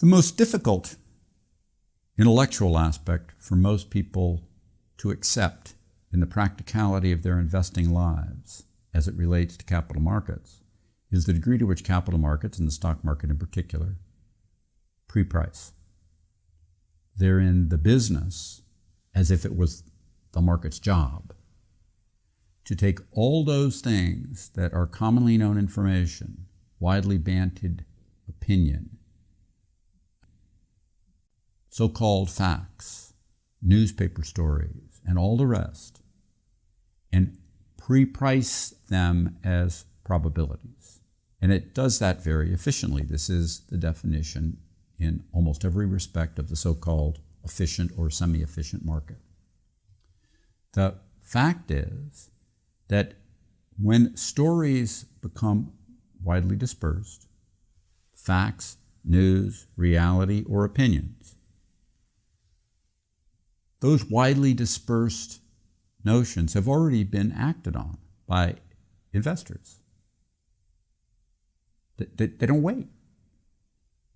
The most difficult intellectual aspect for most people to accept in the practicality of their investing lives as it relates to capital markets is the degree to which capital markets, and the stock market in particular, pre-price. They're in the business, as if it was the market's job, to take all those things that are commonly known information, widely bandied opinion, so-called facts, newspaper stories, and all the rest, and pre-price them as probabilities. And it does that very efficiently. This is the definition in almost every respect of the so-called efficient or semi-efficient market. The fact is that when stories become widely dispersed, facts, news, reality, or opinions, those widely dispersed notions have already been acted on by investors. They don't wait.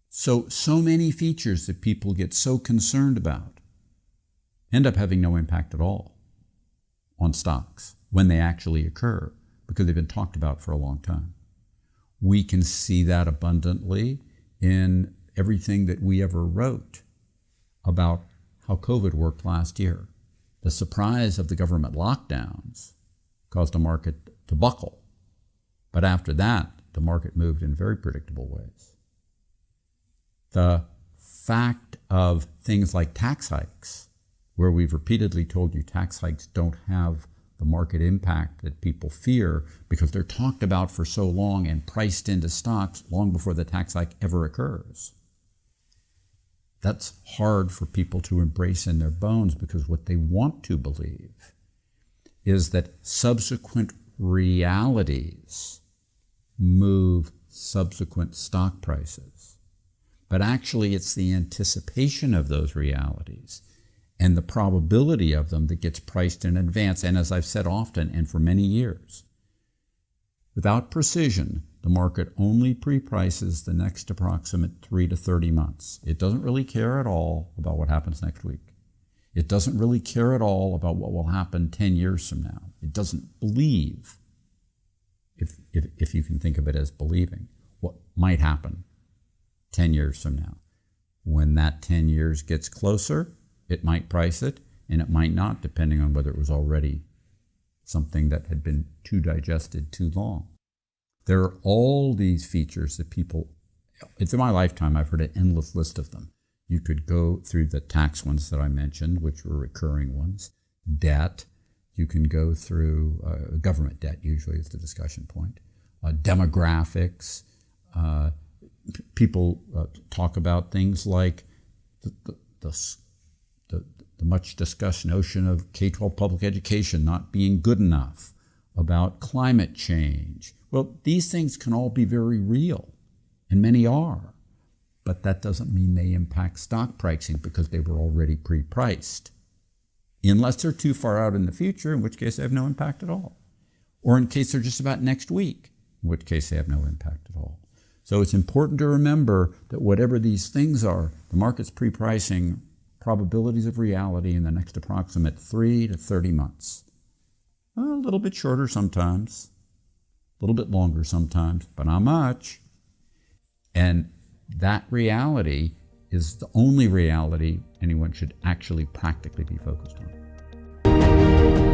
So many features that people get so concerned about end up having no impact at all on stocks when they actually occur, because they've been talked about for a long time. We can see that abundantly in everything that we ever wrote about how COVID worked last year. The surprise of the government lockdowns caused the market to buckle. But after that, the market moved in very predictable ways. The fact of things like tax hikes, where we've repeatedly told you tax hikes don't have the market impact that people fear because they're talked about for so long and priced into stocks long before the tax hike ever occurs. That's hard for people to embrace in their bones, because what they want to believe is that subsequent realities move subsequent stock prices. But actually, it's the anticipation of those realities and the probability of them that gets priced in advance. And as I've said often and for many years, without precision, the market only pre-prices the next approximate 3 to 30 months. It doesn't really care at all about what happens next week. It doesn't really care at all about what will happen 10 years from now. It doesn't believe, if you can think of it as believing, what might happen 10 years from now. When that 10 years gets closer, it might price it, and it might not, depending on whether it was already something that had been too digested too long. There are all these features that people, in my lifetime, I've heard an endless list of them. You could go through the tax ones that I mentioned, which were recurring ones, debt. You can go through government debt, usually is the discussion point, demographics. People talk about things like the much discussed notion of K-12 public education not being good enough, about climate change. Well, these things can all be very real, and many are, but that doesn't mean they impact stock pricing because they were already pre-priced, unless they're too far out in the future, in which case they have no impact at all, or in case they're just about next week, in which case they have no impact at all. So it's important to remember that whatever these things are, the market's pre-pricing probabilities of reality in the next approximate 3 to 30 months. A little bit shorter sometimes, a little bit longer sometimes, but not much. And that reality is the only reality anyone should actually practically be focused on.